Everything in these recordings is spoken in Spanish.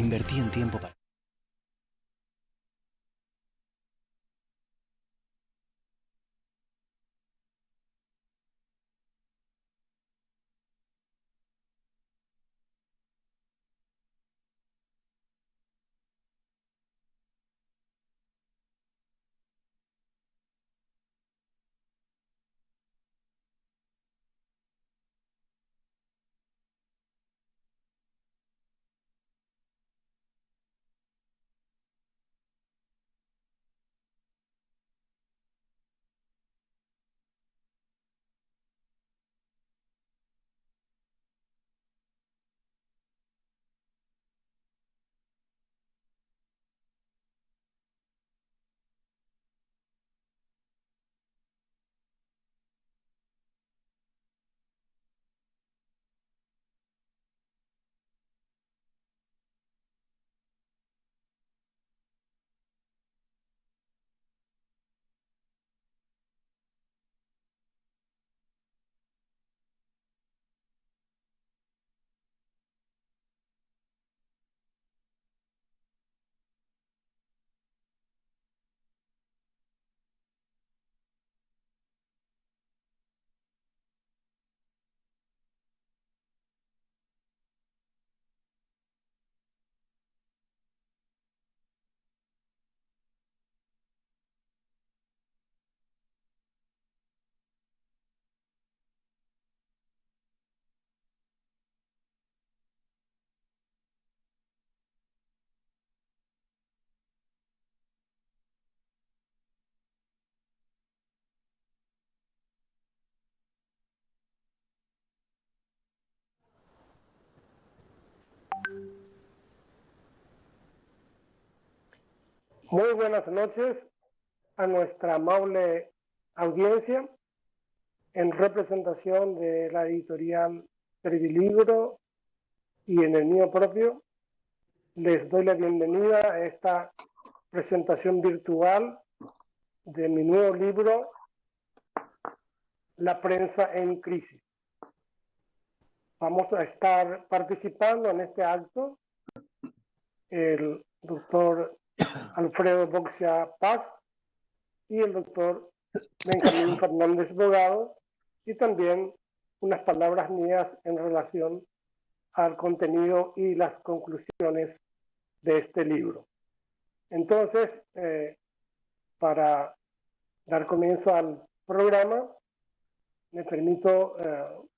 Invertí en tiempo para... Muy buenas noches a nuestra amable audiencia. En representación de la editorial Servilibro y en el mío propio, les doy la bienvenida a esta presentación virtual de mi nuevo libro, La prensa en crisis. Vamos a estar participando en este acto el doctor Alfredo Boxia Paz y el doctor Benjamín Fernández Bogado, y también unas palabras mías en relación al contenido y las conclusiones de este libro. Entonces, para dar comienzo al programa, me permito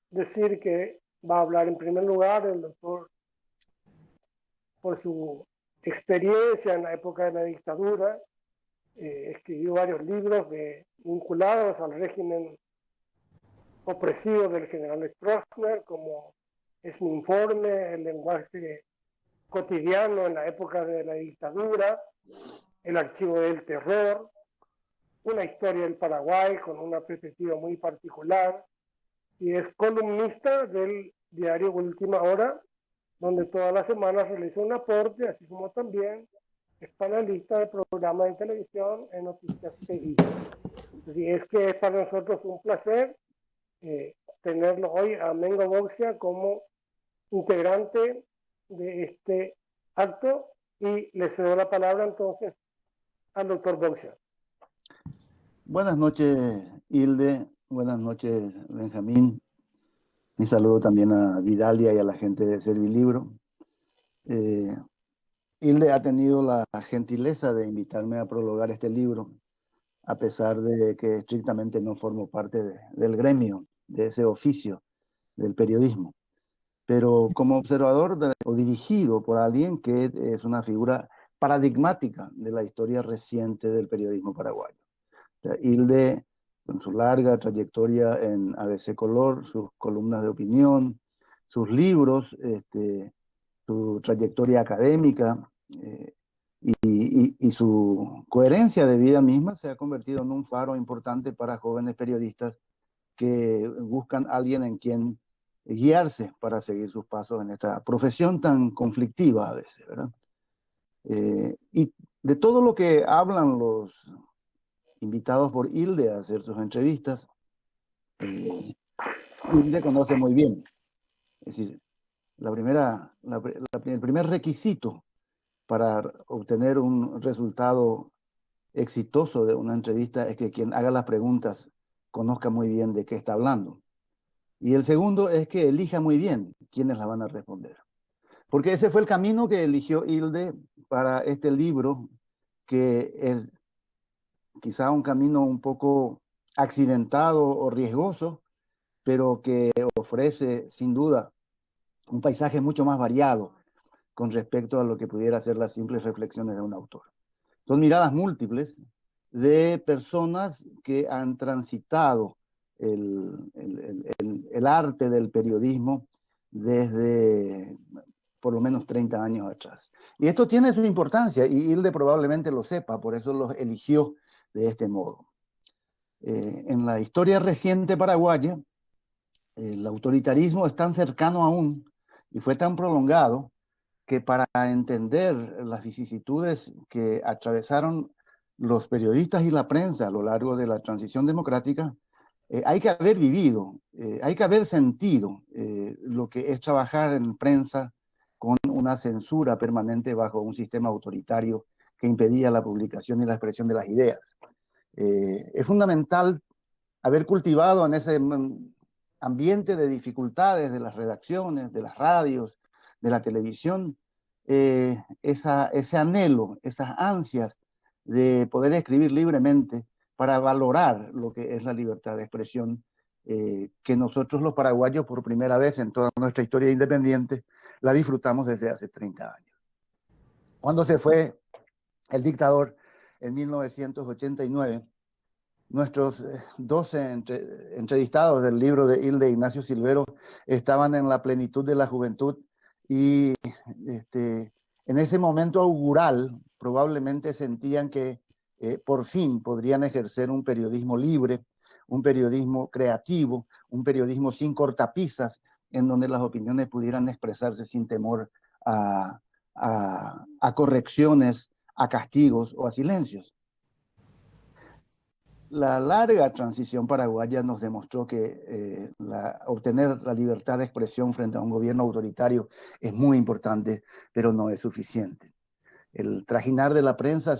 decir que va a hablar en primer lugar el doctor por su experiencia en la época de la dictadura. Escribió varios libros vinculados al régimen opresivo del general Stroessner, como es mi informe, el lenguaje cotidiano en la época de la dictadura, el archivo del terror, una historia del Paraguay con una perspectiva muy particular, y es columnista del diario Última Hora, donde todas las semanas realiza un aporte, así como también es panelista del programa de televisión en Noticias TI. Así es que es para nosotros un placer tenerlo hoy a Mengo Boxia como integrante de este acto, y le cedo la palabra entonces al doctor Boxia. Buenas noches, Hilde. Buenas noches, Benjamín. Mi saludo también a Vidalia y a la gente de Servilibro. Hilde ha tenido la gentileza de invitarme a prologar este libro, a pesar de que estrictamente no formo parte del gremio, de ese oficio del periodismo. Pero como observador o dirigido por alguien que es una figura paradigmática de la historia reciente del periodismo paraguayo. Hilde, con su larga trayectoria en ABC Color, sus columnas de opinión, sus libros, su trayectoria académica y su coherencia de vida misma, se ha convertido en un faro importante para jóvenes periodistas que buscan a alguien en quien guiarse para seguir sus pasos en esta profesión tan conflictiva a veces, ¿verdad? Y de todo lo que hablan los invitados por Hilde a hacer sus entrevistas, Hilde conoce muy bien. Es decir, el primer requisito para obtener un resultado exitoso de una entrevista es que quien haga las preguntas conozca muy bien de qué está hablando. Y el segundo es que elija muy bien quiénes la van a responder. Porque ese fue el camino que eligió Hilde para este libro, que es quizá un camino un poco accidentado o riesgoso, pero que ofrece sin duda un paisaje mucho más variado con respecto a lo que pudiera ser las simples reflexiones de un autor. Son miradas múltiples de personas que han transitado el arte del periodismo desde por lo menos 30 años atrás. Y esto tiene su importancia, y Hilde probablemente lo sepa, por eso los eligió de este modo. En la historia reciente paraguaya, el autoritarismo es tan cercano aún y fue tan prolongado que para entender las vicisitudes que atravesaron los periodistas y la prensa a lo largo de la transición democrática, hay que haber vivido, hay que haber sentido lo que es trabajar en prensa con una censura permanente bajo un sistema autoritario que impedía la publicación y la expresión de las ideas. Es fundamental haber cultivado en ese ambiente de dificultades de las redacciones, de las radios, de la televisión, ese anhelo, esas ansias de poder escribir libremente para valorar lo que es la libertad de expresión, que nosotros los paraguayos por primera vez en toda nuestra historia independiente la disfrutamos desde hace 30 años. Cuando se fue el dictador en 1989, nuestros 12 entrevistados del libro de Hilde Ignacio Silvero estaban en la plenitud de la juventud y en ese momento augural probablemente sentían que por fin podrían ejercer un periodismo libre, un periodismo creativo, un periodismo sin cortapisas, en donde las opiniones pudieran expresarse sin temor a correcciones, a castigos o a silencios. La larga transición paraguaya nos demostró que obtener la libertad de expresión frente a un gobierno autoritario es muy importante, pero no es suficiente. El trajinar de la prensa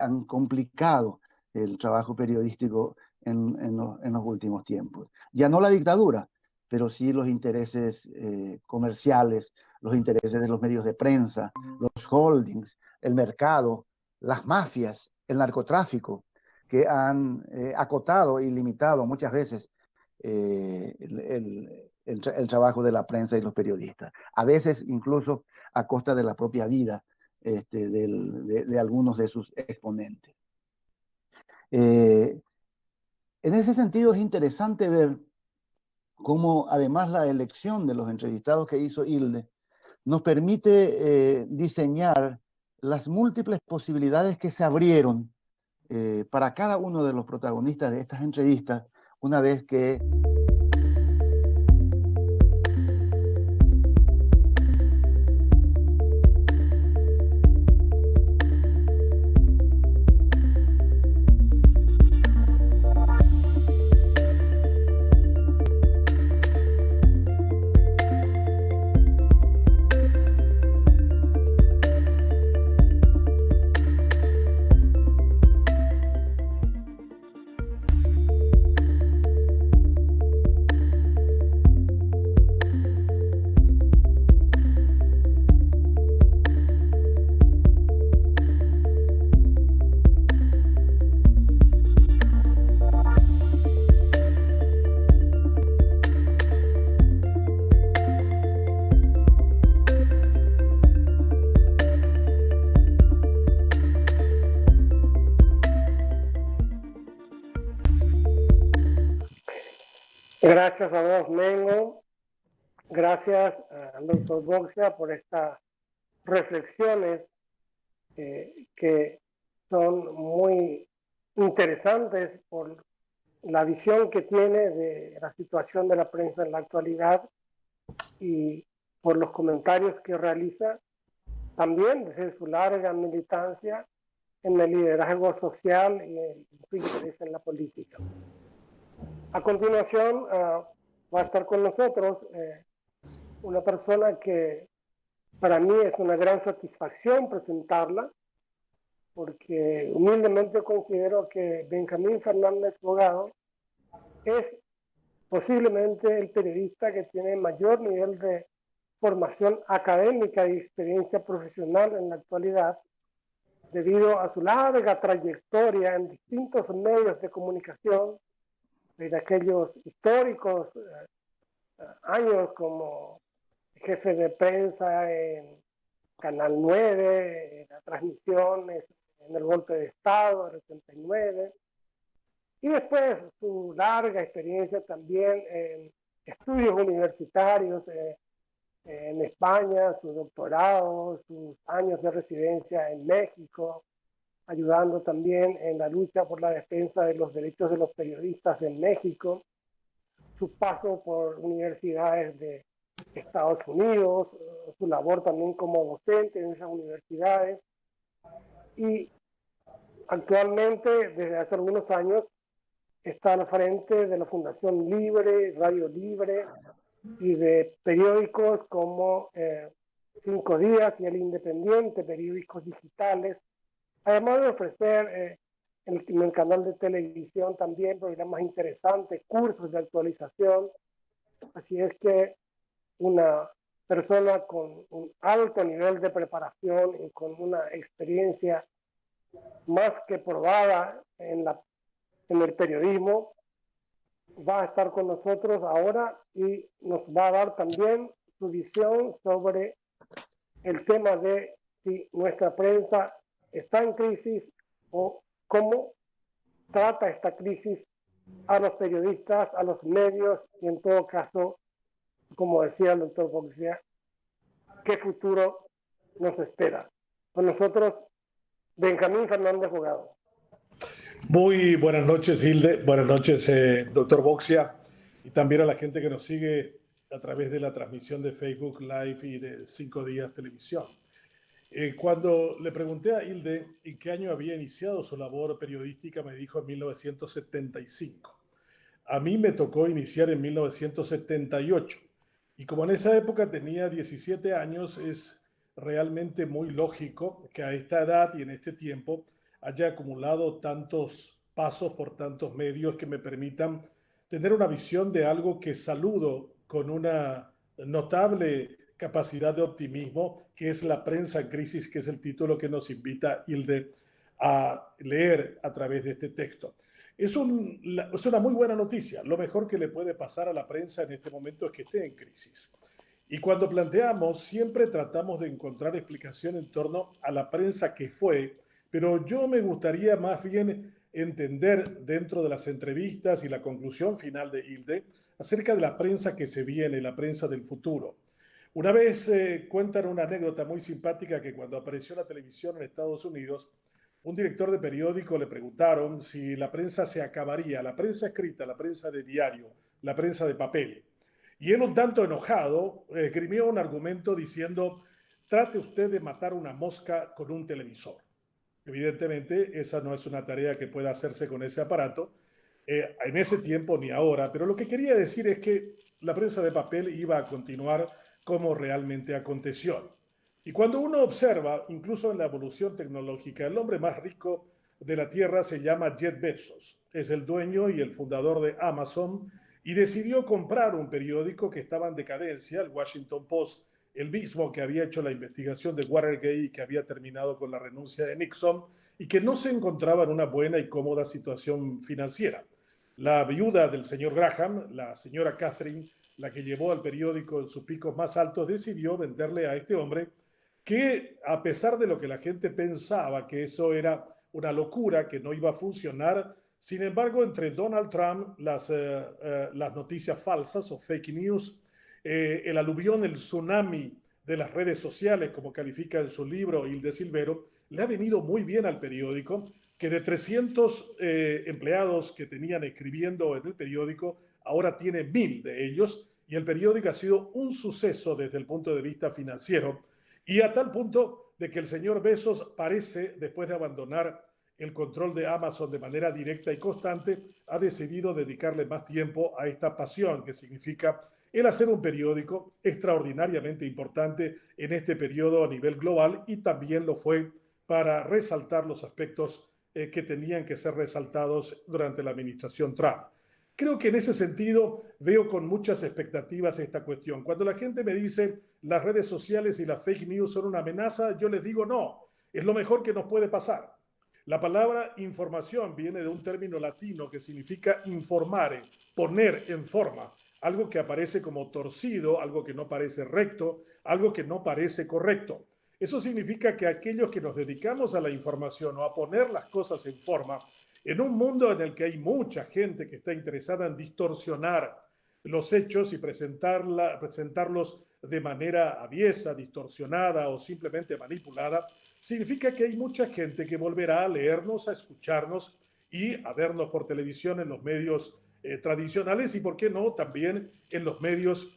han complicado el trabajo periodístico en los últimos tiempos. Ya no la dictadura, pero sí los intereses comerciales, los intereses de los medios de prensa, los holdings, el mercado, las mafias, el narcotráfico, que han acotado y limitado muchas veces el trabajo de la prensa y los periodistas, a veces incluso a costa de la propia vida de algunos de sus exponentes. En ese sentido es interesante ver cómo además la elección de los entrevistados que hizo Hilde nos permite diseñar las múltiples posibilidades que se abrieron para cada uno de los protagonistas de estas entrevistas una vez que Gracias a vos, Mengo. Gracias al doctor Boxia por estas reflexiones que son muy interesantes por la visión que tiene de la situación de la prensa en la actualidad y por los comentarios que realiza también desde su larga militancia en el liderazgo social y en su interés en la política. A continuación va a estar con nosotros una persona que Para mí es una gran satisfacción presentarla, porque humildemente considero que Benjamín Fernández Bogado es posiblemente el periodista que tiene mayor nivel de formación académica y experiencia profesional en la actualidad, debido a su larga trayectoria en distintos medios de comunicación, desde aquellos históricos años como jefe de prensa en Canal 9, en las transmisiones en el golpe de Estado del 89, y después su larga experiencia también en estudios universitarios en España, su doctorado, sus años de residencia en México, ayudando también en la lucha por la defensa de los derechos de los periodistas en México, su paso por universidades de Estados Unidos, su labor también como docente en esas universidades, y actualmente, desde hace algunos años, está al frente de la Fundación Libre, Radio Libre, y de periódicos como Cinco Días y El Independiente, periódicos digitales, además de ofrecer en el canal de televisión también programas interesantes, cursos de actualización. Así es que una persona con un alto nivel de preparación y con una experiencia más que probada en el periodismo va a estar con nosotros ahora y nos va a dar también su visión sobre el tema de si nuestra prensa está en crisis o cómo trata esta crisis a los periodistas, a los medios y en todo caso, como decía el doctor Boxia, qué futuro nos espera. Con nosotros, Benjamín Fernández Bogado. Muy buenas noches, Hilde. Buenas noches, doctor Boxia. Y también a la gente que nos sigue a través de la transmisión de Facebook Live y de 5 Días Televisión. Cuando le pregunté a Hilde en qué año había iniciado su labor periodística, me dijo en 1975. A mí me tocó iniciar en 1978. Y como en esa época tenía 17 años, es realmente muy lógico que a esta edad y en este tiempo haya acumulado tantos pasos por tantos medios que me permitan tener una visión de algo que saludo con una notable capacidad de optimismo, que es La prensa en crisis, que es el título que nos invita Hilde a leer a través de este texto. Es una muy buena noticia. Lo mejor que le puede pasar a la prensa en este momento es que esté en crisis. Y cuando planteamos, siempre tratamos de encontrar explicación en torno a la prensa que fue, pero yo me gustaría más bien entender dentro de las entrevistas y la conclusión final de Hilde acerca de la prensa que se viene, la prensa del futuro. Una vez cuentan una anécdota muy simpática que cuando apareció la televisión en Estados Unidos, un director de periódico le preguntaron si la prensa se acabaría, la prensa escrita, la prensa de diario, la prensa de papel. Y él, un tanto enojado, esgrimió un argumento diciendo: trate usted de matar una mosca con un televisor. Evidentemente, esa no es una tarea que pueda hacerse con ese aparato, en ese tiempo ni ahora, pero lo que quería decir es que la prensa de papel iba a continuar como realmente aconteció. Y cuando uno observa, incluso en la evolución tecnológica, el hombre más rico de la Tierra se llama Jeff Bezos. Es el dueño y el fundador de Amazon y decidió comprar un periódico que estaba en decadencia, el Washington Post, el mismo que había hecho la investigación de Watergate y que había terminado con la renuncia de Nixon y que no se encontraba en una buena y cómoda situación financiera. La viuda del señor Graham, la señora Catherine, la que llevó al periódico en sus picos más altos, decidió venderle a este hombre que, a pesar de lo que la gente pensaba, que eso era una locura, que no iba a funcionar, sin embargo, entre Donald Trump, las noticias falsas o fake news, el aluvión, el tsunami de las redes sociales, como califica en su libro Hilde Silvero, le ha venido muy bien al periódico, que de 300 empleados que tenían escribiendo en el periódico, ahora tiene 1000 de ellos, y el periódico ha sido un suceso desde el punto de vista financiero, y a tal punto de que el señor Bezos parece, después de abandonar el control de Amazon de manera directa y constante, ha decidido dedicarle más tiempo a esta pasión que significa el hacer un periódico extraordinariamente importante en este periodo a nivel global, y también lo fue para resaltar los aspectos que tenían que ser resaltados durante la administración Trump. Creo que en ese sentido veo con muchas expectativas esta cuestión. Cuando la gente me dice las redes sociales y las fake news son una amenaza, yo les digo no, es lo mejor que nos puede pasar. La palabra información viene de un término latino que significa informare, poner en forma, algo que aparece como torcido, algo que no parece recto, algo que no parece correcto. Eso significa que aquellos que nos dedicamos a la información o a poner las cosas en forma, en un mundo en el que hay mucha gente que está interesada en distorsionar los hechos y presentarlos de manera aviesa, distorsionada o simplemente manipulada, significa que hay mucha gente que volverá a leernos, a escucharnos y a vernos por televisión en los medios tradicionales y, por qué no, también en los medios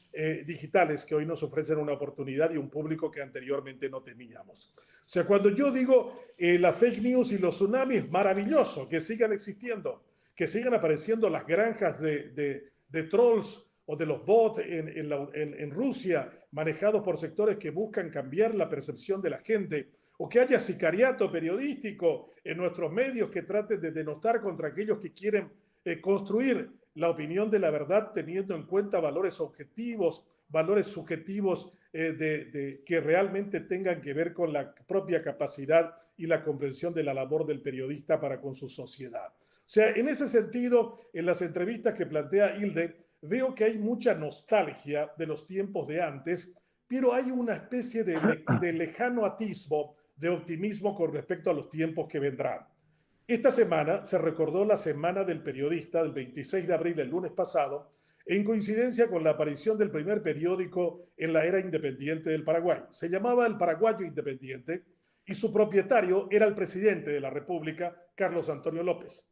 digitales que hoy nos ofrecen una oportunidad y un público que anteriormente no teníamos. O sea, cuando yo digo la fake news y los tsunamis, maravilloso, que sigan existiendo, que sigan apareciendo las granjas de trolls o de los bots en Rusia, manejados por sectores que buscan cambiar la percepción de la gente, o que haya sicariato periodístico en nuestros medios que traten de denostar contra aquellos que quieren construir la opinión de la verdad teniendo en cuenta valores objetivos, valores subjetivos que realmente tengan que ver con la propia capacidad y la comprensión de la labor del periodista para con su sociedad. O sea, en ese sentido, en las entrevistas que plantea Hilde, veo que hay mucha nostalgia de los tiempos de antes, pero hay una especie de lejano atisbo de optimismo con respecto a los tiempos que vendrán. Esta semana se recordó la Semana del Periodista del 26 de abril, el lunes pasado, en coincidencia con la aparición del primer periódico en la era independiente del Paraguay. Se llamaba El Paraguayo Independiente y su propietario era el presidente de la República, Carlos Antonio López,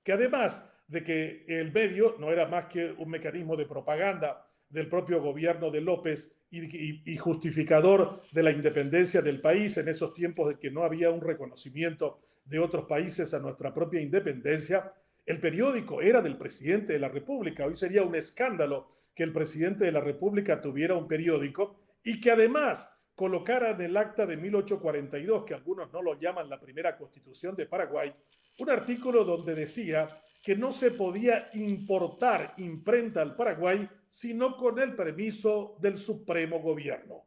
que además de que el medio no era más que un mecanismo de propaganda del propio gobierno de López y justificador de la independencia del país en esos tiempos de que no había un reconocimiento de otros países a nuestra propia independencia, el periódico era del presidente de la República. Hoy sería un escándalo que el presidente de la República tuviera un periódico y que además colocara en el acta de 1842, que algunos no lo llaman la primera constitución de Paraguay, un artículo donde decía que no se podía importar imprenta al Paraguay sino con el permiso del Supremo Gobierno.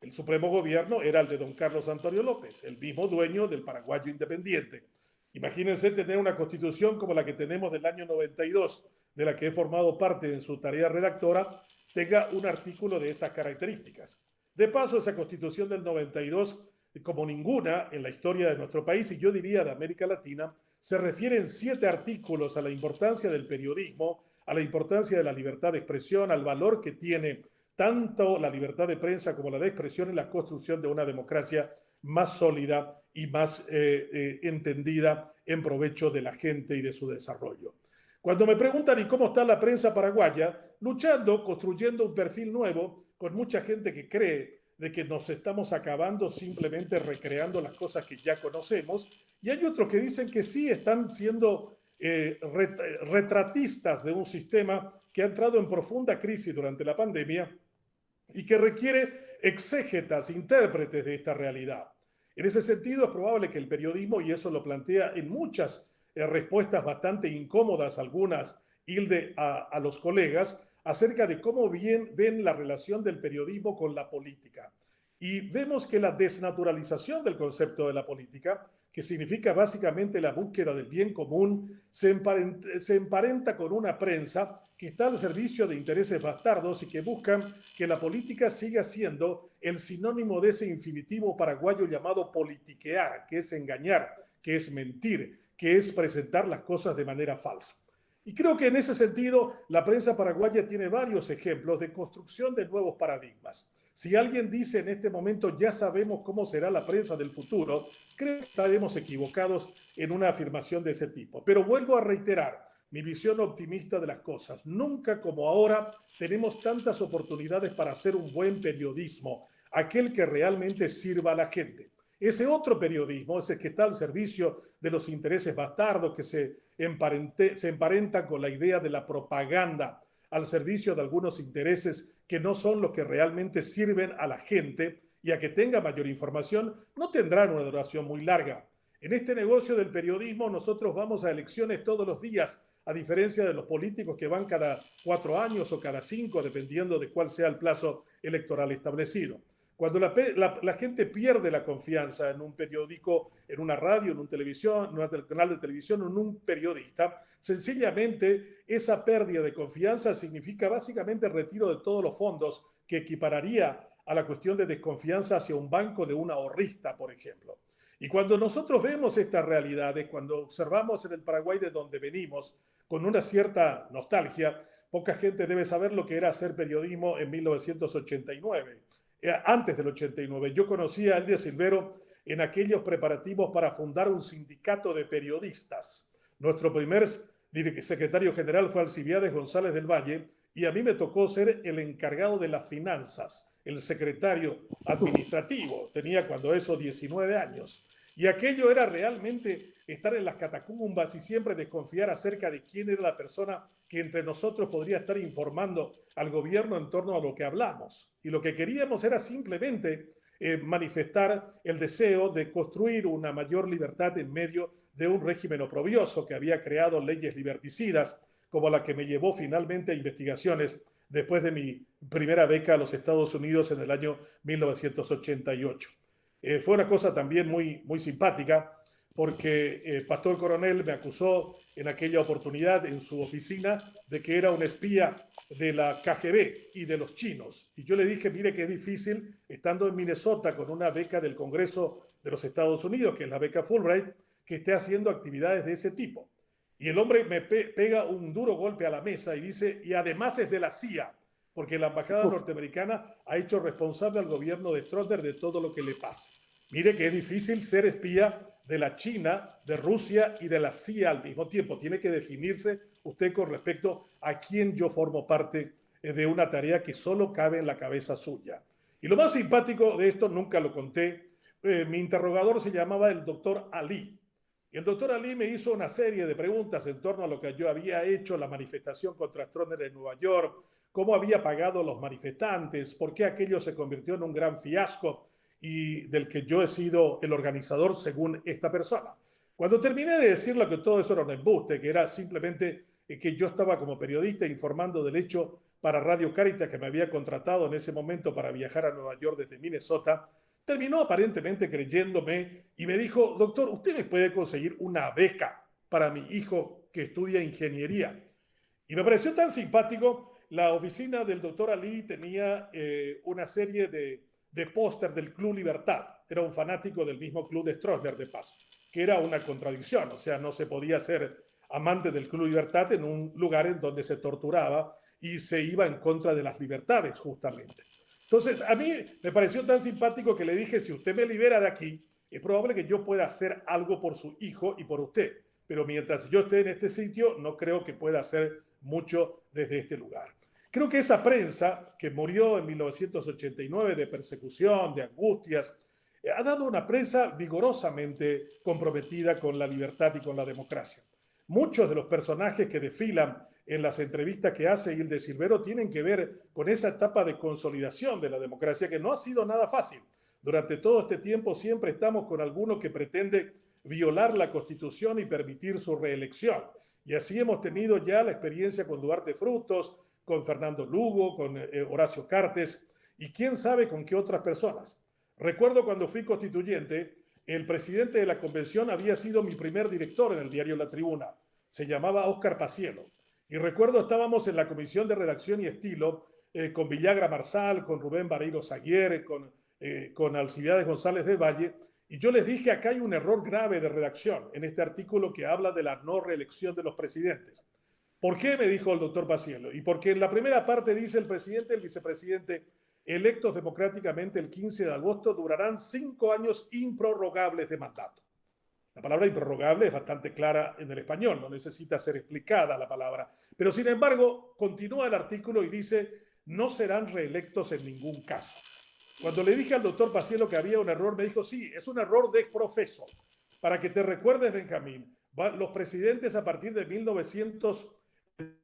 El Supremo Gobierno era el de don Carlos Antonio López, el mismo dueño del Paraguayo Independiente. Imagínense tener una constitución como la que tenemos del año 92, de la que he formado parte en su tarea redactora, tenga un artículo de esas características. De paso, esa constitución del 92, como ninguna en la historia de nuestro país y yo diría de América Latina, se refiere en 7 artículos a la importancia del periodismo, a la importancia de la libertad de expresión, al valor que tiene tanto la libertad de prensa como la de expresión en la construcción de una democracia más sólida y más entendida en provecho de la gente y de su desarrollo. Cuando me preguntan ¿y cómo está la prensa paraguaya? Luchando, construyendo un perfil nuevo, con mucha gente que cree de que nos estamos acabando simplemente recreando las cosas que ya conocemos, y hay otros que dicen que sí están siendo retratistas de un sistema que ha entrado en profunda crisis durante la pandemia y que requiere exégetas, intérpretes de esta realidad. En ese sentido, es probable que el periodismo, y eso lo plantea en muchas respuestas bastante incómodas, algunas, Hilde, a los colegas, acerca de cómo bien ven la relación del periodismo con la política. Y vemos que la desnaturalización del concepto de la política, que significa básicamente la búsqueda del bien común, se emparenta con una prensa que está al servicio de intereses bastardos y que buscan que la política siga siendo el sinónimo de ese infinitivo paraguayo llamado politiquear, que es engañar, que es mentir, que es presentar las cosas de manera falsa. Y creo que en ese sentido la prensa paraguaya tiene varios ejemplos de construcción de nuevos paradigmas. Si alguien dice en este momento ya sabemos cómo será la prensa del futuro, creo que estaremos equivocados en una afirmación de ese tipo. Pero vuelvo a reiterar mi visión optimista de las cosas. Nunca como ahora tenemos tantas oportunidades para hacer un buen periodismo, aquel que realmente sirva a la gente. Ese otro periodismo, ese que está al servicio de los intereses bastardos, que se emparenta con la idea de la propaganda al servicio de algunos intereses que no son los que realmente sirven a la gente y a que tenga mayor información, no tendrán una duración muy larga. En este negocio del periodismo nosotros vamos a elecciones todos los días, a diferencia de los políticos que van cada 4 años o cada 5, dependiendo de cuál sea el plazo electoral establecido. Cuando la gente pierde la confianza en un periódico, en una radio, en una televisión, en un canal de televisión, en un periodista, sencillamente esa pérdida de confianza significa básicamente el retiro de todos los fondos, que equipararía a la cuestión de desconfianza hacia un banco de un ahorrista, por ejemplo. Y cuando nosotros vemos estas realidades, cuando observamos en el Paraguay de donde venimos, con una cierta nostalgia, poca gente debe saber lo que era hacer periodismo en 1989. Antes del 89, yo conocí a Eldia Silvero en aquellos preparativos para fundar un sindicato de periodistas. Nuestro primer secretario general fue Alcibiades González del Valle y a mí me tocó ser el encargado de las finanzas, el secretario administrativo. Tenía cuando eso 19 años. Y aquello era realmente estar en las catacumbas y siempre desconfiar acerca de quién era la persona que entre nosotros podría estar informando al gobierno en torno a lo que hablamos. Y lo que queríamos era simplemente manifestar el deseo de construir una mayor libertad en medio de un régimen oprobioso que había creado leyes liberticidas, como la que me llevó finalmente a investigaciones después de mi primera beca a los Estados Unidos en el año 1988. Fue una cosa también muy simpática, porque Pastor Coronel me acusó en aquella oportunidad en su oficina de que era un espía de la KGB y de los chinos. Y yo le dije, mire que es difícil, estando en Minnesota con una beca del Congreso de los Estados Unidos, que es la beca Fulbright, que esté haciendo actividades de ese tipo. Y el hombre me pega un duro golpe a la mesa y dice, y además es de la CIA, porque la embajada norteamericana ha hecho responsable al gobierno de Stroessner de todo lo que le pasa. Mire que es difícil ser espía de la China, de Rusia y de la CIA al mismo tiempo. Tiene que definirse usted con respecto a quién yo formo parte de una tarea que solo cabe en la cabeza suya. Y lo más simpático de esto, nunca lo conté, mi interrogador se llamaba el doctor Ali. Y el doctor Ali me hizo una serie de preguntas en torno a lo que yo había hecho, la manifestación contra Stroessner en Nueva York, cómo había pagado los manifestantes, por qué aquello se convirtió en un gran fiasco y del que yo he sido el organizador según esta persona. Cuando terminé de decirle que todo eso era un embuste, que era simplemente que yo estaba como periodista informando del hecho para Radio Caritas, que me había contratado en ese momento para viajar a Nueva York desde Minnesota, terminó aparentemente creyéndome y me dijo, doctor, ¿usted me puede conseguir una beca para mi hijo que estudia ingeniería? Y me pareció tan simpático. La oficina del doctor Ali tenía una serie de póster del Club Libertad. Era un fanático del mismo club de Stroessner, de paso, que era una contradicción. O sea, no se podía ser amante del Club Libertad en un lugar en donde se torturaba y se iba en contra de las libertades, justamente. Entonces, a mí me pareció tan simpático que le dije, si usted me libera de aquí, es probable que yo pueda hacer algo por su hijo y por usted. Pero mientras yo esté en este sitio, no creo que pueda hacer mucho desde este lugar. Creo que esa prensa que murió en 1989 de persecución, de angustias, ha dado una prensa vigorosamente comprometida con la libertad y con la democracia. Muchos de los personajes que desfilan en las entrevistas que hace Hilde Silvero tienen que ver con esa etapa de consolidación de la democracia que no ha sido nada fácil. Durante todo este tiempo siempre estamos con alguno que pretende violar la Constitución y permitir su reelección. Y así hemos tenido ya la experiencia con Duarte Frutos, con Fernando Lugo, con Horacio Cartes y quién sabe con qué otras personas. Recuerdo cuando fui constituyente, el presidente de la convención había sido mi primer director en el diario La Tribuna. Se llamaba Óscar Pacielo. Y recuerdo estábamos en la comisión de redacción y estilo con Villagra Marsal, con Rubén Barreiro Saguier, con Alcibiades González del Valle. Y yo les dije, acá hay un error grave de redacción en este artículo que habla de la no reelección de los presidentes. ¿Por qué? Me dijo el doctor Pacielo. Y porque en la primera parte dice el presidente y el vicepresidente electos democráticamente el 15 de agosto durarán 5 años improrrogables de mandato. La palabra improrrogable es bastante clara en el español, no necesita ser explicada la palabra. Pero sin embargo, continúa el artículo y dice, no serán reelectos en ningún caso. Cuando le dije al doctor Pacielo que había un error, me dijo, sí, es un error de profeso. Para que te recuerdes, Benjamín, los presidentes a partir de 1900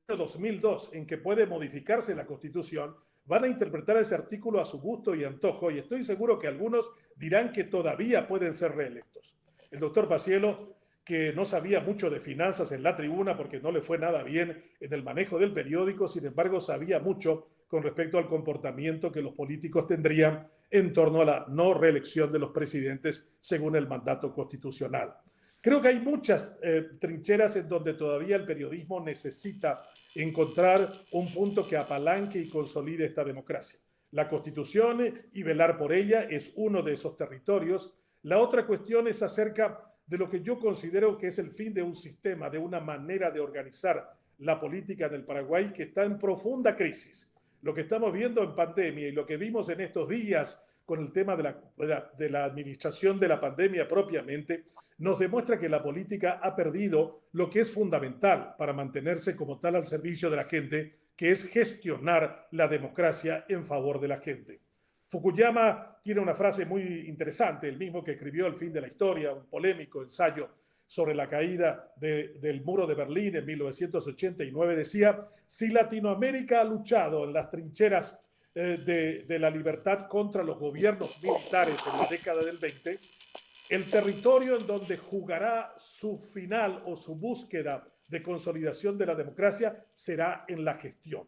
2002 en que puede modificarse la Constitución, van a interpretar ese artículo a su gusto y antojo, y estoy seguro que algunos dirán que todavía pueden ser reelectos. El doctor Paciello, que no sabía mucho de finanzas en la tribuna porque no le fue nada bien en el manejo del periódico, sin embargo sabía mucho con respecto al comportamiento que los políticos tendrían en torno a la no reelección de los presidentes según el mandato constitucional. Creo que hay muchas trincheras en donde todavía el periodismo necesita encontrar un punto que apalanque y consolide esta democracia. La Constitución y velar por ella es uno de esos territorios. La otra cuestión es acerca de lo que yo considero que es el fin de un sistema, de una manera de organizar la política en el Paraguay que está en profunda crisis. Lo que estamos viendo en pandemia y lo que vimos en estos días con el tema de la administración de la pandemia propiamente, nos demuestra que la política ha perdido lo que es fundamental para mantenerse como tal al servicio de la gente, que es gestionar la democracia en favor de la gente. Fukuyama tiene una frase muy interesante, el mismo que escribió El fin de la historia, un polémico ensayo sobre la caída del muro de Berlín en 1989, decía: si Latinoamérica ha luchado en las trincheras de la libertad contra los gobiernos militares en la década del 20, el territorio en donde jugará su final o su búsqueda de consolidación de la democracia será en la gestión.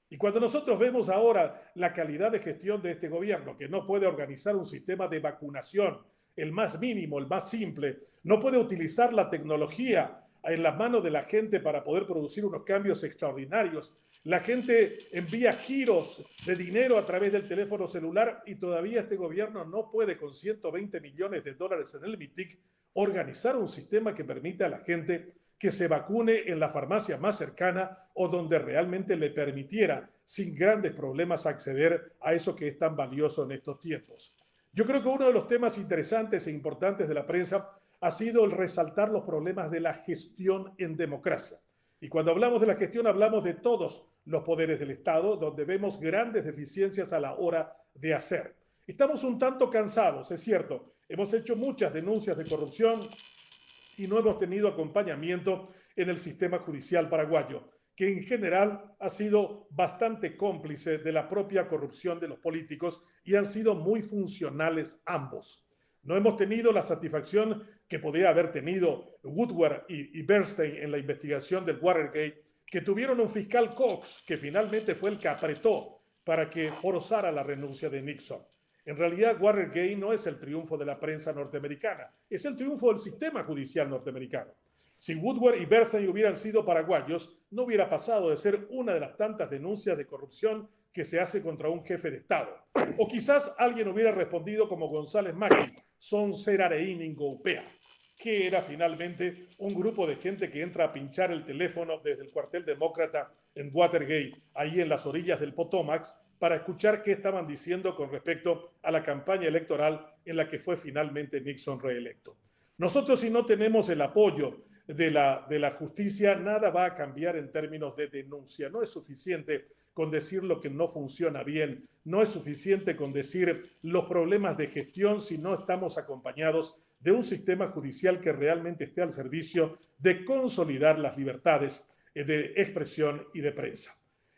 Y cuando nosotros vemos ahora la calidad de gestión de este gobierno, que no puede organizar un sistema de vacunación, el más mínimo, el más simple, no puede utilizar la tecnología en las manos de la gente para poder producir unos cambios extraordinarios. La gente envía giros de dinero a través del teléfono celular y todavía este gobierno no puede, con 120 millones de dólares en el MITIC, organizar un sistema que permita a la gente que se vacune en la farmacia más cercana o donde realmente le permitiera sin grandes problemas acceder a eso que es tan valioso en estos tiempos. Yo creo que uno de los temas interesantes e importantes de la prensa ha sido el resaltar los problemas de la gestión en democracia. Y cuando hablamos de la gestión hablamos de todos los poderes del Estado, donde vemos grandes deficiencias a la hora de hacer. Estamos un tanto cansados, es cierto. Hemos hecho muchas denuncias de corrupción y no hemos tenido acompañamiento en el sistema judicial paraguayo, que en general ha sido bastante cómplice de la propia corrupción de los políticos y han sido muy funcionales ambos. No hemos tenido la satisfacción que podía haber tenido Woodward y Bernstein en la investigación del Watergate, que tuvieron un fiscal Cox que finalmente fue el que apretó para que forzara la renuncia de Nixon. En realidad, Watergate no es el triunfo de la prensa norteamericana, es el triunfo del sistema judicial norteamericano. Si Woodward y Bernstein hubieran sido paraguayos, no hubiera pasado de ser una de las tantas denuncias de corrupción que se hace contra un jefe de Estado. O quizás alguien hubiera respondido como González Macri, son Serareín Ingoupea, que era finalmente un grupo de gente que entra a pinchar el teléfono desde el cuartel demócrata en Watergate, ahí en las orillas del Potomac, para escuchar qué estaban diciendo con respecto a la campaña electoral en la que fue finalmente Nixon reelecto. Nosotros, si no tenemos el apoyo de la justicia, nada va a cambiar en términos de denuncia. No es suficiente con decir lo que no funciona bien, no es suficiente con decir los problemas de gestión si no estamos acompañados de un sistema judicial que realmente esté al servicio de consolidar las libertades de expresión y de prensa.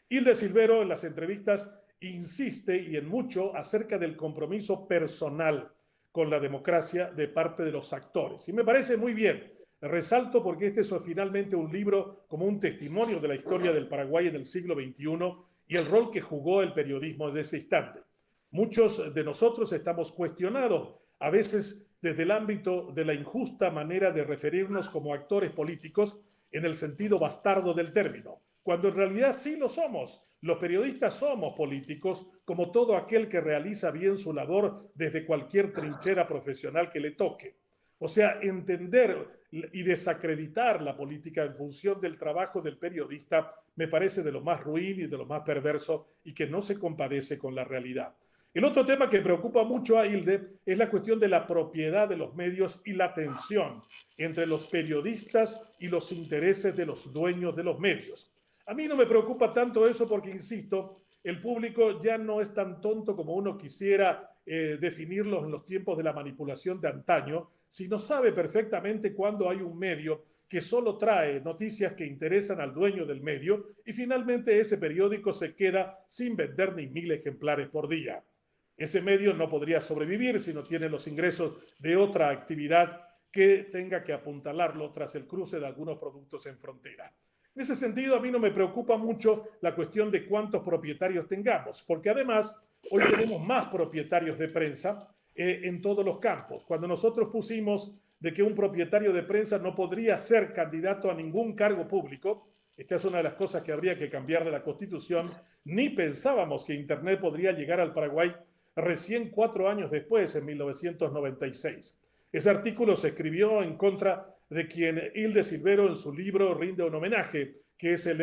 Hilde Silvero en las entrevistas insiste y en mucho acerca del compromiso personal con la democracia de parte de los actores. Y me parece muy bien. Resalto porque este es finalmente un libro como un testimonio de la historia del Paraguay en el siglo XXI y el rol que jugó el periodismo desde ese instante. Muchos de nosotros estamos cuestionados, a veces desde el ámbito de la injusta manera de referirnos como actores políticos en el sentido bastardo del término, cuando en realidad sí lo somos. Los periodistas somos políticos, como todo aquel que realiza bien su labor desde cualquier trinchera profesional que le toque. O sea, entender y desacreditar la política en función del trabajo del periodista me parece de lo más ruin y de lo más perverso y que no se compadece con la realidad. El otro tema que preocupa mucho a Hilde es la cuestión de la propiedad de los medios y la tensión entre los periodistas y los intereses de los dueños de los medios. A mí no me preocupa tanto eso porque, insisto, el público ya no es tan tonto como uno quisiera definirlos en los tiempos de la manipulación de antaño, sino sabe perfectamente cuándo hay un medio que solo trae noticias que interesan al dueño del medio y finalmente ese periódico se queda sin vender ni 1000 ejemplares por día. Ese medio no podría sobrevivir si no tiene los ingresos de otra actividad que tenga que apuntalarlo tras el cruce de algunos productos en frontera. En ese sentido, a mí no me preocupa mucho la cuestión de cuántos propietarios tengamos, porque además hoy tenemos más propietarios de prensa en todos los campos. Cuando nosotros pusimos de que un propietario de prensa no podría ser candidato a ningún cargo público, esta es una de las cosas que habría que cambiar de la Constitución, ni pensábamos que Internet podría llegar al Paraguay recién 4 años después, en 1996. Ese artículo se escribió en contra de quien Hilde Silvero en su libro rinde un homenaje, que es el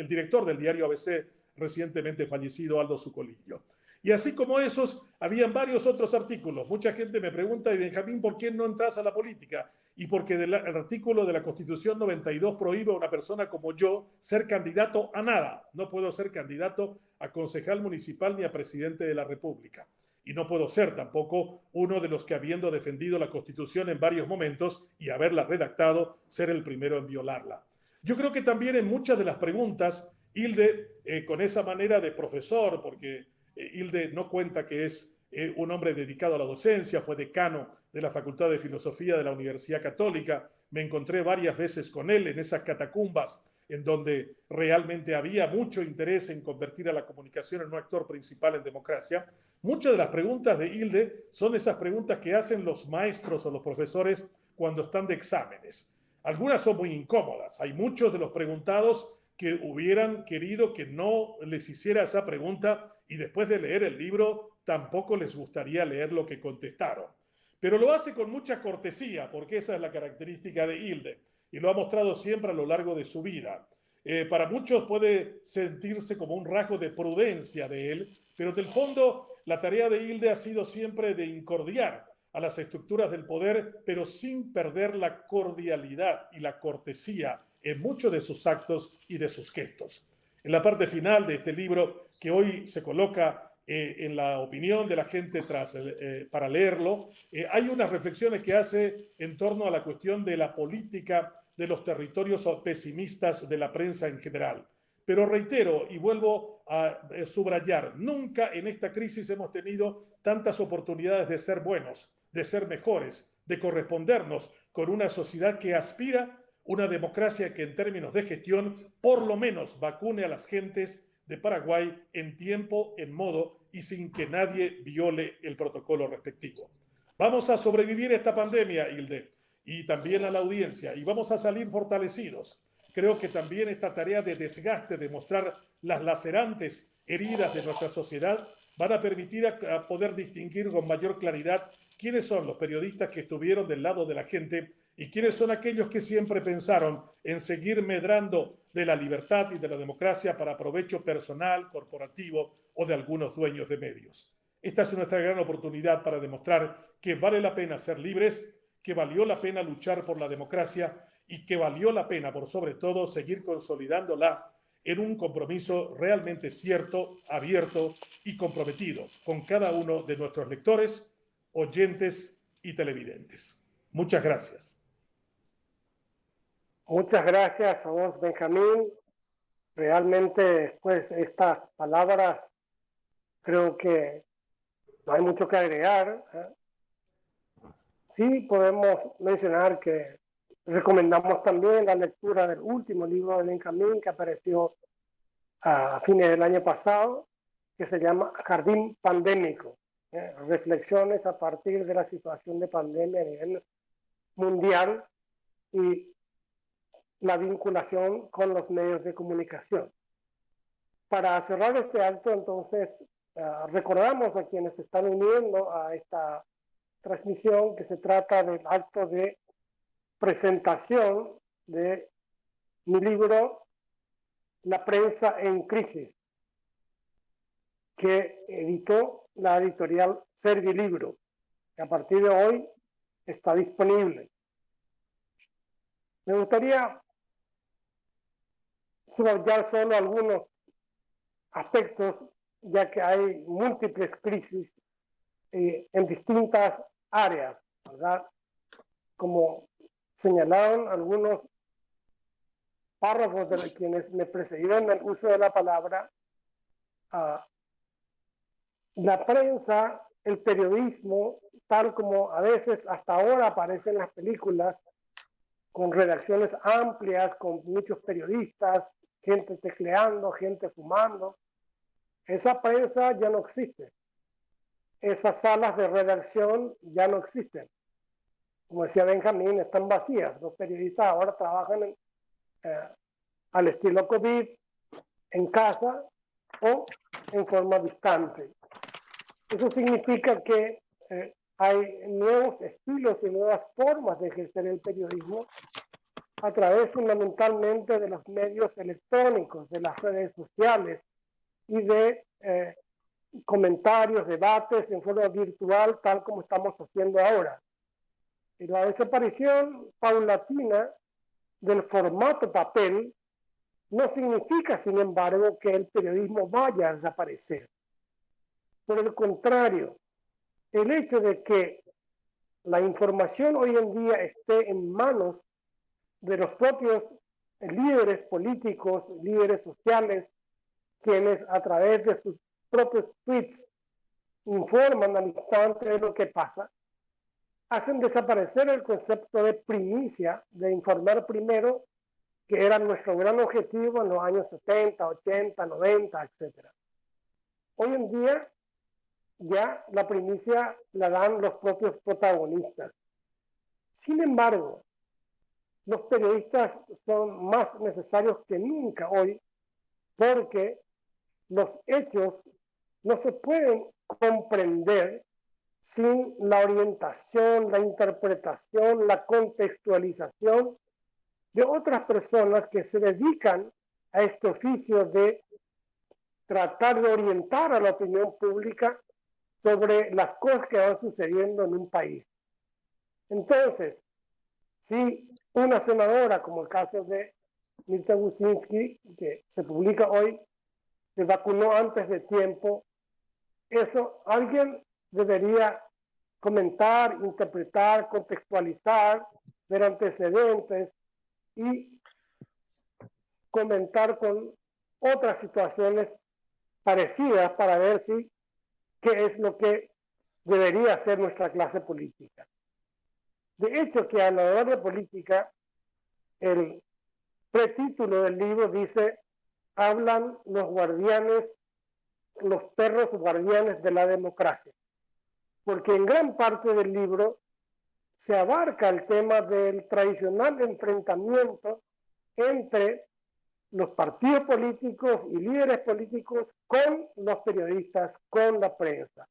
director del diario ABC, recientemente fallecido, Aldo Zucolillo. Y así como esos, habían varios otros artículos. Mucha gente me pregunta, y Benjamín, ¿por qué no entras a la política? Y porque el artículo de la Constitución 92 prohíbe a una persona como yo ser candidato a nada. No puedo ser candidato a concejal municipal ni a presidente de la República. Y no puedo ser tampoco uno de los que, habiendo defendido la Constitución en varios momentos y haberla redactado, ser el primero en violarla. Yo creo que también en muchas de las preguntas, Hilde, con esa manera de profesor, porque Hilde no cuenta que es un hombre dedicado a la docencia, fue decano de la Facultad de Filosofía de la Universidad Católica, me encontré varias veces con él en esas catacumbas en donde realmente había mucho interés en convertir a la comunicación en un actor principal en democracia. Muchas de las preguntas de Hilde son esas preguntas que hacen los maestros o los profesores cuando están de exámenes. Algunas son muy incómodas. Hay muchos de los preguntados que hubieran querido que no les hiciera esa pregunta y después de leer el libro tampoco les gustaría leer lo que contestaron. Pero lo hace con mucha cortesía, porque esa es la característica de Hilde y lo ha mostrado siempre a lo largo de su vida. Para muchos puede sentirse como un rasgo de prudencia de él, pero del fondo la tarea de Hilde ha sido siempre de incordiar a las estructuras del poder, pero sin perder la cordialidad y la cortesía en muchos de sus actos y de sus gestos. En la parte final de este libro, que hoy se coloca en la opinión de la gente para leerlo, hay unas reflexiones que hace en torno a la cuestión de la política de los territorios pesimistas de la prensa en general. Pero reitero y vuelvo a subrayar, nunca en esta crisis hemos tenido tantas oportunidades de ser buenos, de ser mejores, de correspondernos con una sociedad que aspira una democracia que en términos de gestión por lo menos vacune a las gentes de Paraguay en tiempo, en modo y sin que nadie viole el protocolo respectivo. Vamos a sobrevivir a esta pandemia, Hilde, y también a la audiencia, y vamos a salir fortalecidos. Creo que también esta tarea de desgaste, de mostrar las lacerantes heridas de nuestra sociedad, van a permitir a poder distinguir con mayor claridad quiénes son los periodistas que estuvieron del lado de la gente y quiénes son aquellos que siempre pensaron en seguir medrando de la libertad y de la democracia para provecho personal, corporativo o de algunos dueños de medios. Esta es nuestra gran oportunidad para demostrar que vale la pena ser libres, que valió la pena luchar por la democracia y que valió la pena, por sobre todo, seguir consolidándola en un compromiso realmente cierto, abierto y comprometido con cada uno de nuestros lectores, oyentes y televidentes. Muchas gracias. Muchas gracias a vos, Benjamín. Realmente, después de estas palabras, creo que no hay mucho que agregar. Sí podemos mencionar que recomendamos también la lectura del último libro de Benjamín que apareció a fines del año pasado, que se llama Jardín Pandémico, reflexiones a partir de la situación de pandemia a nivel mundial y la vinculación con los medios de comunicación. Para cerrar este acto, entonces, recordamos a quienes se están uniendo a esta transmisión que se trata del acto de presentación de mi libro La prensa en crisis, que editó la editorial Servilibro, que a partir de hoy está disponible. Me gustaría subrayar solo algunos aspectos, ya que hay múltiples crisis en distintas áreas, ¿verdad? Como señalaron algunos párrafos de quienes me precedieron en el uso de la palabra, la prensa, el periodismo, tal como a veces hasta ahora aparece en las películas, con redacciones amplias, con muchos periodistas, gente tecleando, gente fumando, esa prensa ya no existe. Esas salas de redacción ya no existen. Como decía Benjamín, están vacías. Los periodistas ahora trabajan al estilo COVID, en casa o en forma distante. Eso significa que hay nuevos estilos y nuevas formas de ejercer el periodismo a través fundamentalmente de los medios electrónicos, de las redes sociales y de comentarios, debates en forma virtual, tal como estamos haciendo ahora. Y la desaparición paulatina del formato papel no significa, sin embargo, que el periodismo vaya a desaparecer. Por el contrario, el hecho de que la información hoy en día esté en manos de los propios líderes políticos, líderes sociales, quienes a través de sus propios tweets informan al instante de lo que pasa, hacen desaparecer el concepto de primicia, de informar primero, que era nuestro gran objetivo en los años 70, 80, 90, etc. Hoy en día ya la primicia la dan los propios protagonistas. Sin embargo, los periodistas son más necesarios que nunca hoy, porque los hechos no se pueden comprender sin la orientación, la interpretación, la contextualización de otras personas que se dedican a este oficio de tratar de orientar a la opinión pública sobre las cosas que van sucediendo en un país. Entonces, si una senadora, como el caso de Mirta Gusinski, que se publica hoy, se vacunó antes de tiempo, eso alguien debería comentar, interpretar, contextualizar, ver antecedentes y comentar con otras situaciones parecidas para ver si qué es lo que debería hacer nuestra clase política. De hecho, que al hablar de política, el pretítulo del libro dice: hablan los guardianes, los perros guardianes de la democracia, porque en gran parte del libro se abarca el tema del tradicional enfrentamiento entre los partidos políticos y líderes políticos con los periodistas, con la prensa.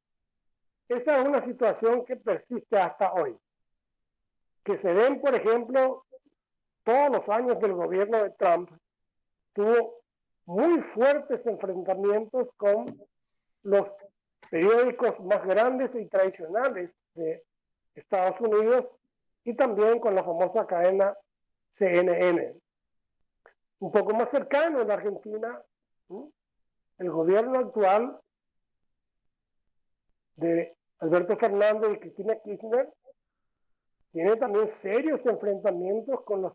Esa es una situación que persiste hasta hoy. Que se ven, por ejemplo, todos los años del gobierno de Trump, tuvo muy fuertes enfrentamientos con los periódicos más grandes y tradicionales de Estados Unidos y también con la famosa cadena CNN. Un poco más cercano en la Argentina, el gobierno actual de Alberto Fernández y Cristina Kirchner tiene también serios enfrentamientos con los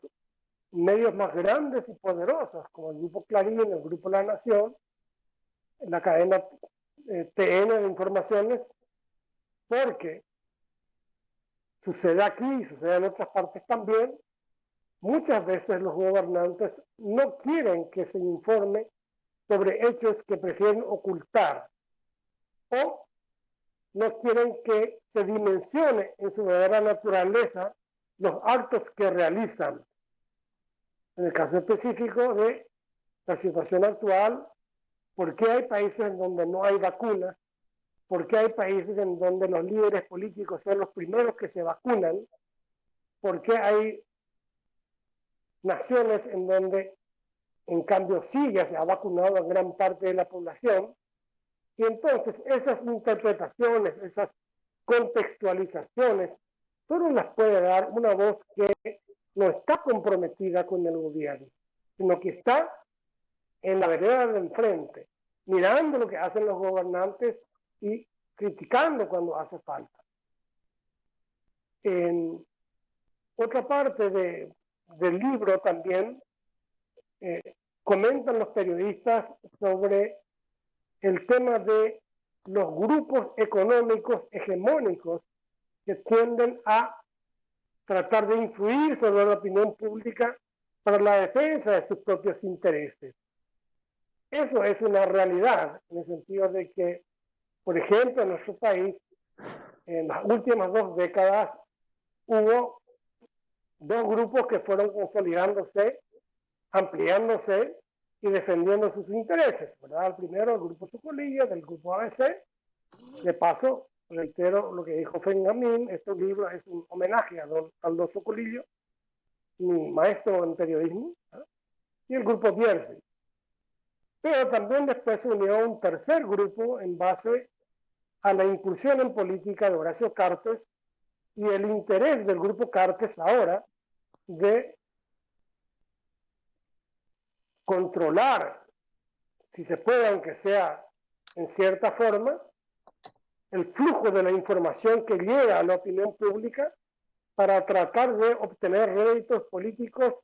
medios más grandes y poderosos, como el Grupo Clarín, el Grupo La Nación, la cadena TN de informaciones, porque sucede aquí y sucede en otras partes también, muchas veces los gobernantes no quieren que se informe sobre hechos que prefieren ocultar o no quieren que se dimensione en su verdadera naturaleza los actos que realizan. En el caso específico de la situación actual, ¿por qué hay países en donde no hay vacunas? ¿Por qué hay países en donde los líderes políticos son los primeros que se vacunan? ¿Por qué hay naciones en donde en cambio sí ya se ha vacunado a gran parte de la población? Y entonces esas interpretaciones, esas contextualizaciones, solo las puede dar una voz que no está comprometida con el gobierno, sino que está en la vereda de enfrente, mirando lo que hacen los gobernantes y criticando cuando hace falta. Otra parte del libro también comentan los periodistas sobre el tema de los grupos económicos hegemónicos que tienden a tratar de influir sobre la opinión pública para la defensa de sus propios intereses. Eso es una realidad, en el sentido de que, por ejemplo, en nuestro país, en las últimas 2 décadas, hubo 2 grupos que fueron consolidándose, ampliándose y defendiendo sus intereses, ¿verdad? El primero, el grupo Socolillo, del grupo ABC. De paso, reitero lo que dijo Benjamín, este libro es un homenaje a don Aldo Socolillo, mi maestro en periodismo, ¿verdad? Y el grupo Bierce. Pero también después se unió un tercer grupo en base a la incursión en política de Horacio Cartes y el interés del grupo Cartes ahora de controlar, si se puede, aunque sea en cierta forma, el flujo de la información que llega a la opinión pública para tratar de obtener réditos políticos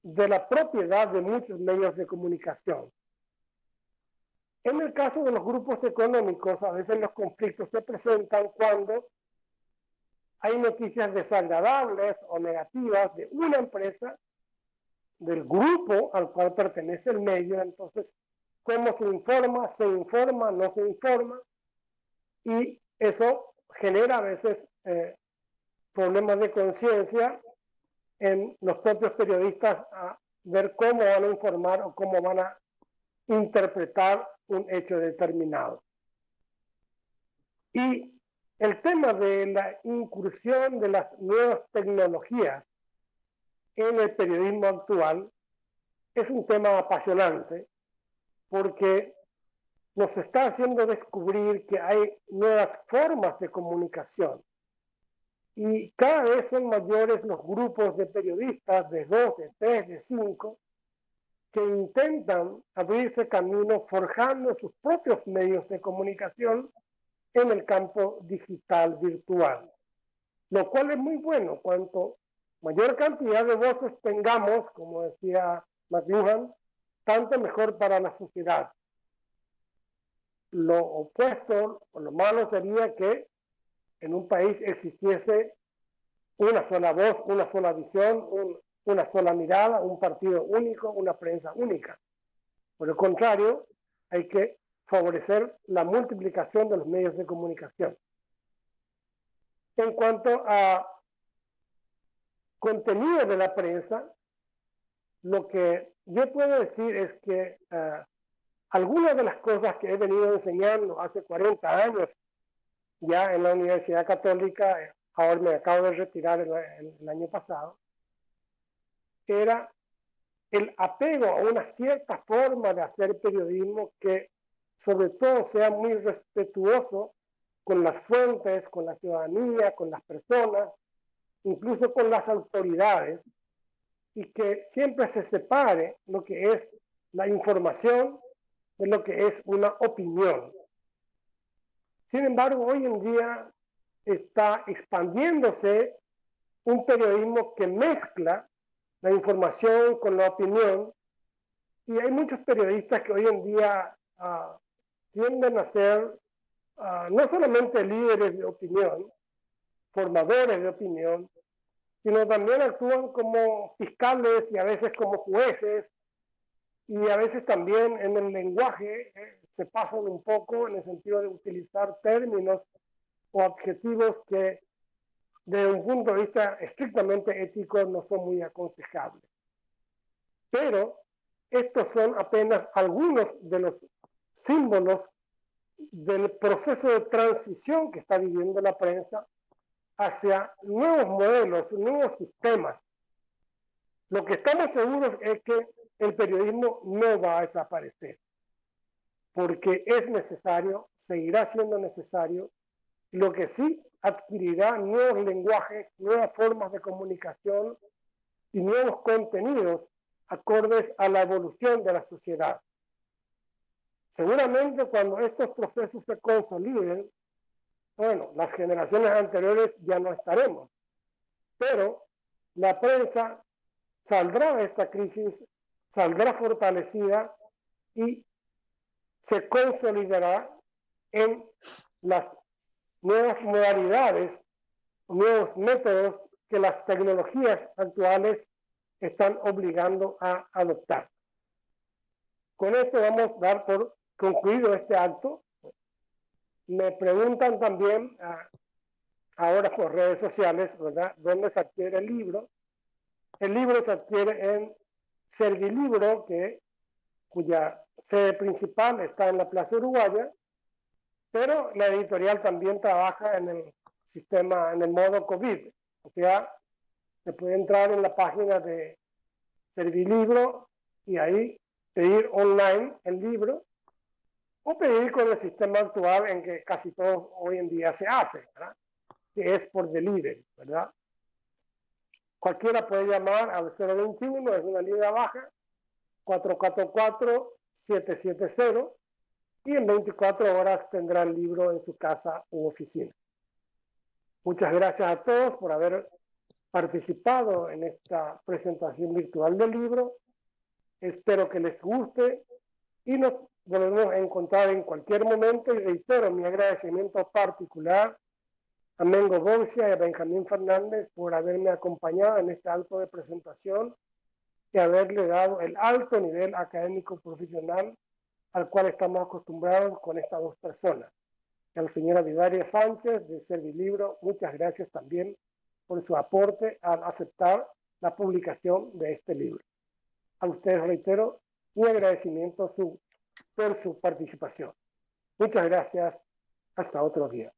de la propiedad de muchos medios de comunicación. En el caso de los grupos económicos, a veces los conflictos se presentan cuando hay noticias desagradables o negativas de una empresa, del grupo al cual pertenece el medio. Entonces, ¿cómo se informa? ¿Se informa? ¿No se informa? Y eso genera a veces problemas de conciencia en los propios periodistas a ver cómo van a informar o cómo van a interpretar un hecho determinado. Y el tema de la incursión de las nuevas tecnologías en el periodismo actual es un tema apasionante porque nos está haciendo descubrir que hay nuevas formas de comunicación y cada vez son mayores los grupos de periodistas de 2, de 3, de 5 que intentan abrirse camino forjando sus propios medios de comunicación en el campo digital virtual, lo cual es muy bueno. Cuanto mayor cantidad de voces tengamos, como decía McLuhan, tanto mejor para la sociedad. Lo opuesto o lo malo sería que en un país existiese una sola voz, una sola visión, una sola mirada, un partido único, una prensa única. Por el contrario, hay que favorecer la multiplicación de los medios de comunicación. En cuanto a contenido de la prensa, lo que yo puedo decir es que algunas de las cosas que he venido enseñando hace 40 años ya en la Universidad Católica, ahora me acabo de retirar el año pasado, era el apego a una cierta forma de hacer periodismo que sobre todo sea muy respetuoso con las fuentes, con la ciudadanía, con las personas, incluso con las autoridades, y que siempre se separe lo que es la información de lo que es una opinión. Sin embargo, hoy en día está expandiéndose un periodismo que mezcla la información con la opinión, y hay muchos periodistas que hoy en día tienden a ser no solamente líderes de opinión, formadores de opinión, sino también actúan como fiscales y a veces como jueces, y a veces también en el lenguaje se pasan un poco en el sentido de utilizar términos o adjetivos que desde un punto de vista estrictamente ético no son muy aconsejables. Pero estos son apenas algunos de los símbolos del proceso de transición que está viviendo la prensa hacia nuevos modelos, nuevos sistemas. Lo que estamos seguros es que el periodismo no va a desaparecer, porque es necesario, seguirá siendo necesario. Lo que sí adquirirá nuevos lenguajes, nuevas formas de comunicación y nuevos contenidos acordes a la evolución de la sociedad. Seguramente cuando estos procesos se consoliden, bueno, las generaciones anteriores ya no estaremos, pero la prensa saldrá de esta crisis, saldrá fortalecida y se consolidará en las nuevas modalidades, nuevos métodos que las tecnologías actuales están obligando a adoptar. Con esto vamos a dar por concluido este acto. Me preguntan también ahora por redes sociales, ¿verdad?, ¿dónde se adquiere el libro? El libro se adquiere en Servilibro, cuya sede principal está en la Plaza Uruguaya, pero la editorial también trabaja en el sistema, en el modo COVID. O sea, se puede entrar en la página de Servilibro y ahí pedir online el libro, o pedir con el sistema actual en que casi todo hoy en día se hace, ¿verdad?, que es por delivery, ¿verdad? Cualquiera puede llamar al 021, es una línea baja, 444-770, y en 24 horas tendrá el libro en su casa u oficina. Muchas gracias a todos por haber participado en esta presentación virtual del libro. Espero que les guste y nos volvemos a encontrar en cualquier momento, y reitero mi agradecimiento particular a Mengo Boxia y a Benjamín Fernández por haberme acompañado en este acto de presentación y haberle dado el alto nivel académico profesional al cual estamos acostumbrados con estas dos personas. Y a la señora Vidaria Sánchez de Servilibro, muchas gracias también por su aporte al aceptar la publicación de este libro. A ustedes reitero mi agradecimiento por su participación. Muchas gracias. Hasta otro día.